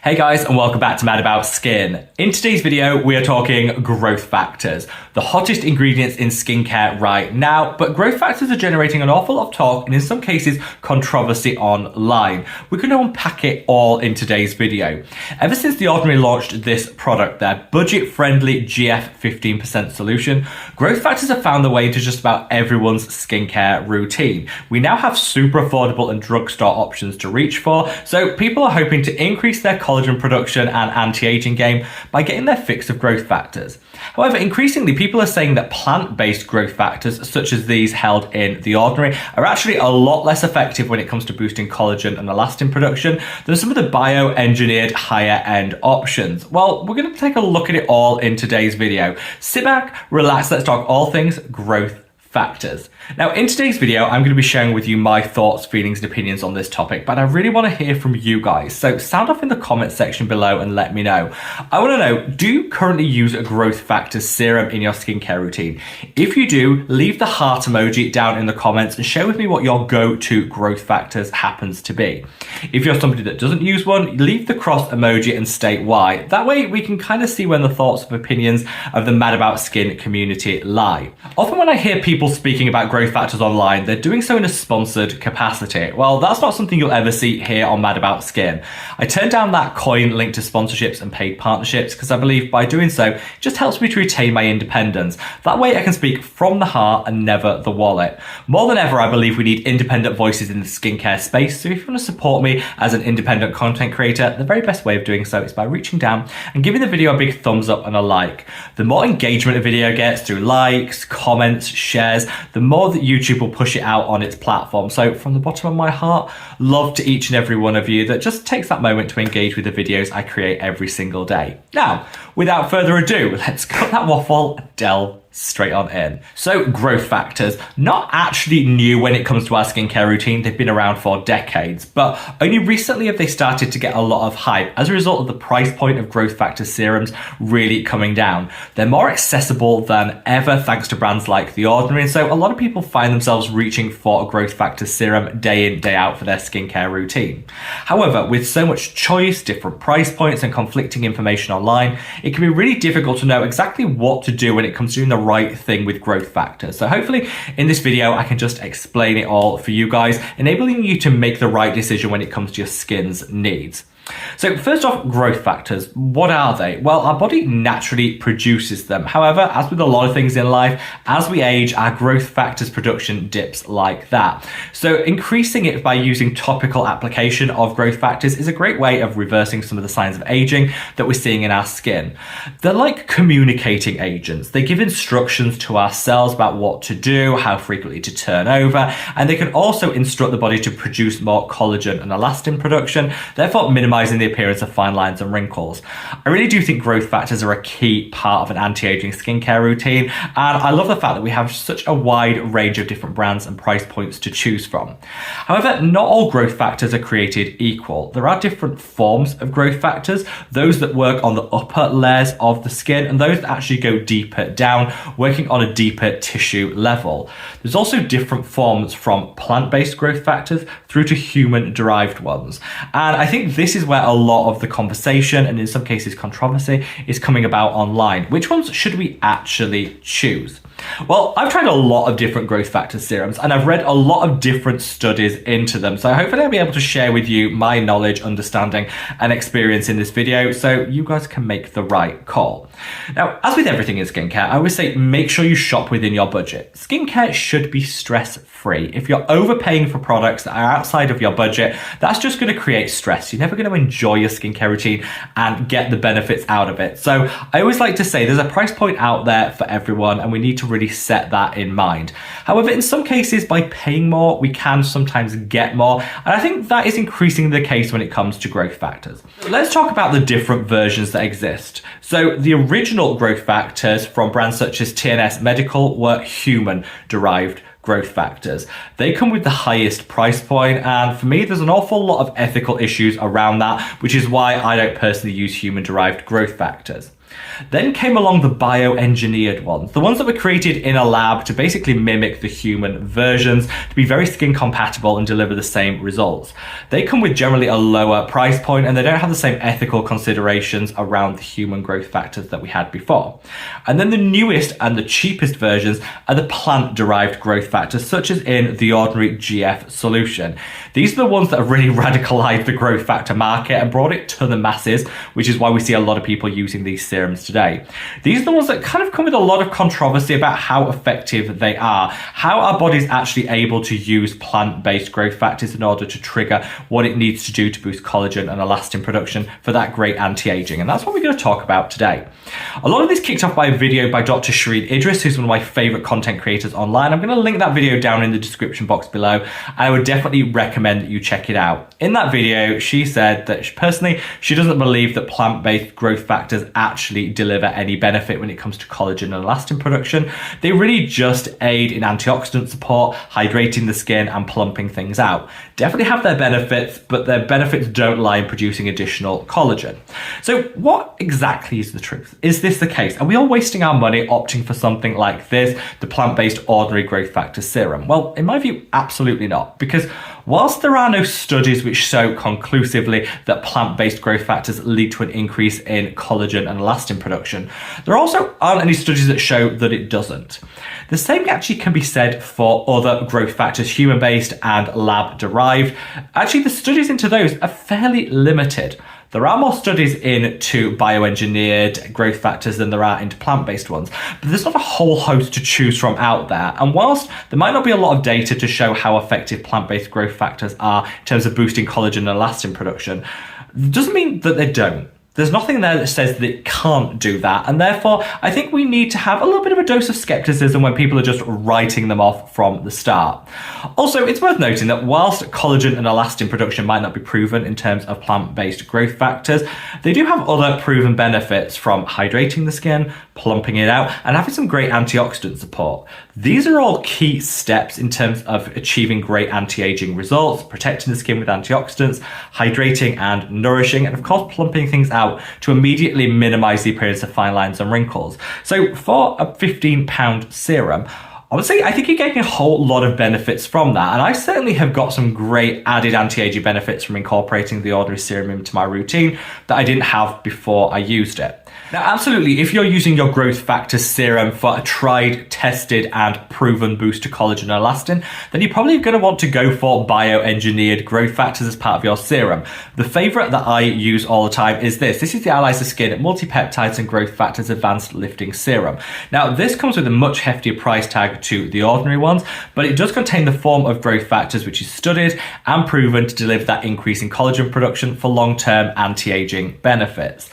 Hey guys, and welcome back to Mad About Skin. In today's video, we are talking growth factors, the hottest ingredients in skincare right now, but growth factors are generating an awful lot of talk and in some cases controversy online. We're going to unpack it all in today's video. Ever since The Ordinary launched this product, their budget-friendly GF 15% solution, growth factors have found their way into just about everyone's skincare routine. We now have super affordable and drugstore options to reach for, so people are hoping to increase their collagen production and anti-aging game by getting their fix of growth factors. However, increasingly people are saying that plant-based growth factors, such as these held in The Ordinary, are actually a lot less effective when it comes to boosting collagen and elastin production than some of the bio-engineered higher-end options. Well, we're going to take a look at it all in today's video. Sit back, relax, let's talk all things growth factors. Now, in today's video, I'm going to be sharing with you my thoughts, feelings, and opinions on this topic, but I really want to hear from you guys. So sound off in the comment section below and let me know. I want to know, do you currently use a growth factor serum in your skincare routine? If you do, leave the heart emoji down in the comments and share with me what your go-to growth factors happens to be. If you're somebody that doesn't use one, leave the cross emoji and state why. That way we can kind of see when the thoughts and opinions of the Mad About Skin community lie. Often when I hear people speaking about growth factors online, they're doing so in a sponsored capacity. Well, that's not something you'll ever see here on Mad About Skin. I turned down that coin linked to sponsorships and paid partnerships because I believe by doing so, it just helps me to retain my independence. That way I can speak from the heart and never the wallet. More than ever, I believe we need independent voices in the skincare space, so if you want to support me as an independent content creator, the very best way of doing so is by reaching down and giving the video a big thumbs up and a like. The more engagement a video gets through likes, comments, shares, the more that YouTube will push it out on its platform. So from the bottom of my heart, love to each and every one of you that just takes that moment to engage with the videos I create every single day. Now, without further ado, let's cut that waffle and delve straight on in. So growth factors, not actually new when it comes to our skincare routine. They've been around for decades, but only recently have they started to get a lot of hype as a result of the price point of growth factor serums really coming down. They're more accessible than ever thanks to brands like The Ordinary, and so a lot of people find themselves reaching for a growth factor serum day in, day out for their skincare routine. However, with so much choice, different price points, and conflicting information online, it can be really difficult to know exactly what to do when it comes to doing the right thing with growth factors. So hopefully in this video I can just explain it all for you guys, enabling you to make the right decision when it comes to your skin's needs. So first off, growth factors, what are they? Well, our body naturally produces them. However, as with a lot of things in life, as we age, our growth factors production dips like that. So increasing it by using topical application of growth factors is a great way of reversing some of the signs of aging that we're seeing in our skin. They're like communicating agents. They give instructions to our cells about what to do, how frequently to turn over, and they can also instruct the body to produce more collagen and elastin production, therefore minimizing the appearance of fine lines and wrinkles. I really do think growth factors are a key part of an anti-aging skincare routine, and I love the fact that we have such a wide range of different brands and price points to choose from. However, not all growth factors are created equal. There are different forms of growth factors, those that work on the upper layers of the skin and those that actually go deeper down, working on a deeper tissue level. There's also different forms from plant-based growth factors through to human-derived ones. And I think this is where a lot of the conversation and in some cases controversy is coming about online. Which ones should we actually choose? Well, I've tried a lot of different growth factor serums and I've read a lot of different studies into them. So hopefully I'll be able to share with you my knowledge, understanding and experience in this video so you guys can make the right call. Now, as with everything in skincare, I always say make sure you shop within your budget. Skincare should be stress-free. If you're overpaying for products that are outside of your budget, that's just going to create stress. You're never going to enjoy your skincare routine and get the benefits out of it. So I always like to say there's a price point out there for everyone and we need to really set that in mind. However, in some cases, by paying more, we can sometimes get more. And I think that is increasingly the case when it comes to growth factors. Let's talk about the different versions that exist. So the original growth factors from brands such as TNS Medical were human-derived growth factors. They come with the highest price point, and for me there's an awful lot of ethical issues around that, which is why I don't personally use human-derived growth factors. Then came along the bioengineered ones, the ones that were created in a lab to basically mimic the human versions, to be very skin compatible and deliver the same results. They come with generally a lower price point and they don't have the same ethical considerations around the human growth factors that we had before. And then the newest and the cheapest versions are the plant-derived growth factors, such as in the ordinary GF solution. These are the ones that have really radicalized the growth factor market and brought it to the masses, which is why we see a lot of people using these serums today. These are the ones that kind of come with a lot of controversy about how effective they are, how our body's actually able to use plant-based growth factors in order to trigger what it needs to do to boost collagen and elastin production for that great anti-aging. And that's what we're going to talk about today. A lot of this kicked off by a video by Dr. Hery, who's one of my favorite content creators online. I'm going to link that video down in the description box below, and I would definitely recommend that you check it out. In that video, she said that personally, she doesn't believe that plant-based growth factors actually deliver any benefit when it comes to collagen and elastin production. They really just aid in antioxidant support, hydrating the skin and plumping things out. Definitely have their benefits, but their benefits don't lie in producing additional collagen. So what exactly is the truth? Is this the case? Are we all wasting our money opting for something like this, the plant-based ordinary growth factor serum? Well, in my view, absolutely not, because whilst there are no studies which show conclusively that plant-based growth factors lead to an increase in collagen and elastin production, there also aren't any studies that show that it doesn't. The same actually can be said for other growth factors, human-based and lab-derived. Actually, the studies into those are fairly limited. There are more studies into bioengineered growth factors than there are into plant-based ones, but there's not a whole host to choose from out there. And whilst there might not be a lot of data to show how effective plant-based growth factors are in terms of boosting collagen and elastin production, it doesn't mean that they don't. There's nothing there that says that it can't do that, and therefore I think we need to have a little bit of a dose of skepticism when people are just writing them off from the start. Also, it's worth noting that whilst collagen and elastin production might not be proven in terms of plant-based growth factors, they do have other proven benefits from hydrating the skin, plumping it out, and having some great antioxidant support. These are all key steps in terms of achieving great anti-aging results, protecting the skin with antioxidants, hydrating and nourishing, and of course plumping things out to immediately minimize the appearance of fine lines and wrinkles. So for a £15 serum, honestly, I think you're getting a whole lot of benefits from that. And I certainly have got some great added anti-aging benefits from incorporating the ordinary serum into my routine that I didn't have before I used it. Now, absolutely, if you're using your growth factor serum for a tried, tested, and proven boost to collagen and elastin, then you're probably going to want to go for bioengineered growth factors as part of your serum. The favorite that I use all the time is this. This is the Allies of Skin Multipeptides and Growth Factors Advanced Lifting Serum. Now, this comes with a much heftier price tag to the ordinary ones, but it does contain the form of growth factors which is studied and proven to deliver that increase in collagen production for long-term anti-aging benefits.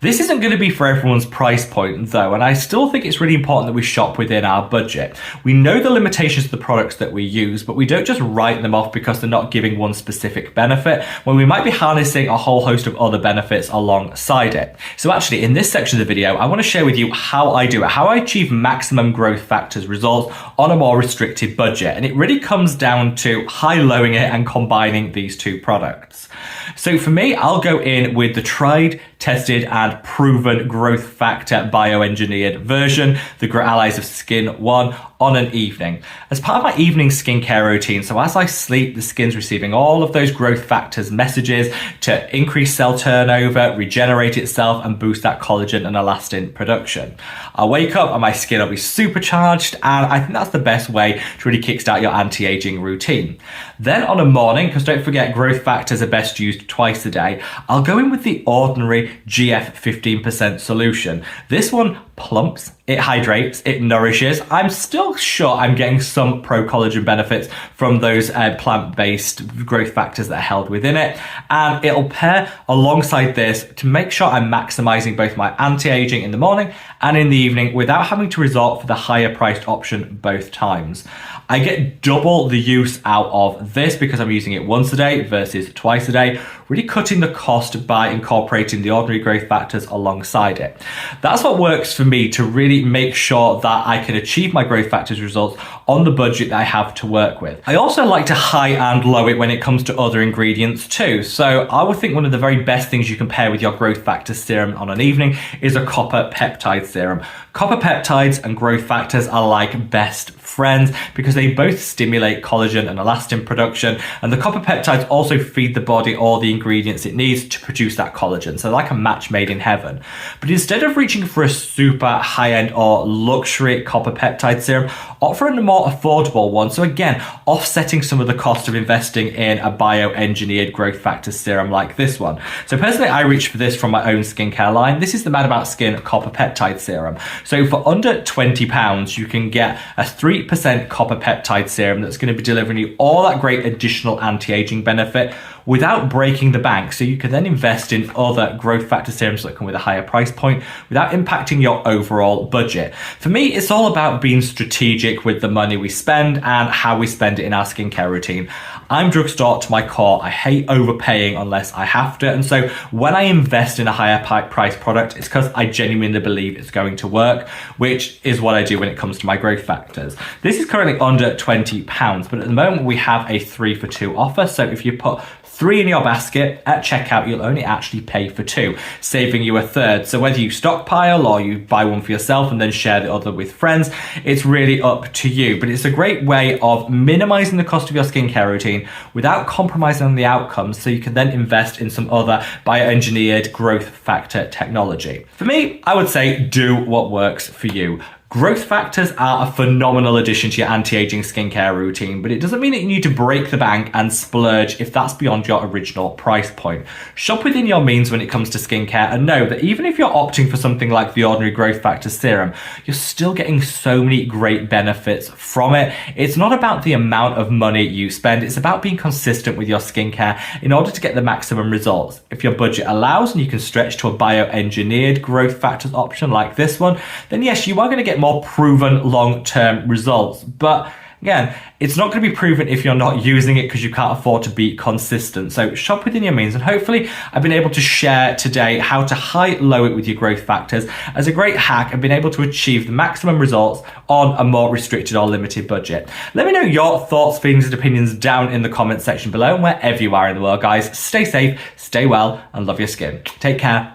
This isn't going to be for everyone's price point though, and I still think it's really important that we shop within our budget. We know the limitations of the products that we use, but we don't just write them off because they're not giving one specific benefit, when we might be harnessing a whole host of other benefits alongside it. So actually, in this section of the video, I want to share with you how I do it, how I achieve maximum growth factors results on a more restricted budget. And it really comes down to high-lowing it and combining these two products. So for me, I'll go in with the tried, tested and proven growth factor bioengineered version, the Allies of Skin 1, on an evening. As part of my evening skincare routine, so as I sleep, the skin's receiving all of those growth factors messages to increase cell turnover, regenerate itself, and boost that collagen and elastin production. I'll wake up and my skin will be supercharged, and I think that's the best way to really kickstart your anti-aging routine. Then on a morning, because don't forget growth factors are best used twice a day, I'll go in with the ordinary GF 15% solution. This one plumps, it hydrates, it nourishes. I'm still sure I'm getting some pro-collagen benefits from those plant-based growth factors that are held within it. And it'll pair alongside this to make sure I'm maximizing both my anti-aging in the morning and in the evening without having to resort for the higher priced option both times. I get double the use out of this because I'm using it once a day versus twice a day, really cutting the cost by incorporating the ordinary growth factors alongside it. That's what works for me to really make sure that I can achieve my growth factors results on the budget that I have to work with. I also like to high and low it when it comes to other ingredients too. So I would think one of the very best things you can pair with your growth factor serum on an evening is a copper peptide serum. Copper peptides and growth factors are like best friends because they both stimulate collagen and elastin production, and the copper peptides also feed the body all the ingredients it needs to produce that collagen. So like a match made in heaven. But instead of reaching for a super high-end or luxury copper peptide serum, opt for a more affordable one. So again, offsetting some of the cost of investing in a bioengineered growth factor serum like this one. So personally, I reached for this from my own skincare line. This is the Mad About Skin copper peptide serum. So for under £20, you can get a 3% copper peptide serum that's going to be delivering you all that great additional anti-aging benefit without breaking the bank. So you can then invest in other growth factor serums that come with a higher price point without impacting your overall budget. For me, it's all about being strategic with the money we spend and how we spend it in our skincare routine. I'm drugstore to my core. I hate overpaying unless I have to. And so when I invest in a higher price product, it's because I genuinely believe it's going to work, which is what I do when it comes to my growth factors. This is currently under £20, but at the moment we have a 3 for 2 offer. So if you put 3 in your basket at checkout, you'll only actually pay for 2, saving you a third. So whether you stockpile or you buy one for yourself and then share the other with friends, it's really up to you. But it's a great way of minimizing the cost of your skincare routine without compromising on the outcomes, so you can then invest in some other bioengineered growth factor technology. For me, I would say do what works for you. Growth factors are a phenomenal addition to your anti-aging skincare routine, but it doesn't mean that you need to break the bank and splurge if that's beyond your original price point. Shop within your means when it comes to skincare, and know that even if you're opting for something like the ordinary growth factor serum, you're still getting so many great benefits from it. It's not about the amount of money you spend, it's about being consistent with your skincare in order to get the maximum results. If your budget allows and you can stretch to a bioengineered growth factors option like this one, then yes, you are going to get more proven long-term results. But again, it's not going to be proven if you're not using it because you can't afford to be consistent. So shop within your means, and hopefully I've been able to share today how to high-low it with your growth factors as a great hack and been able to achieve the maximum results on a more restricted or limited budget. Let me know your thoughts, feelings and opinions down in the comment section below, and wherever you are in the world, guys, stay safe, stay well and love your skin. Take care.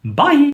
Bye.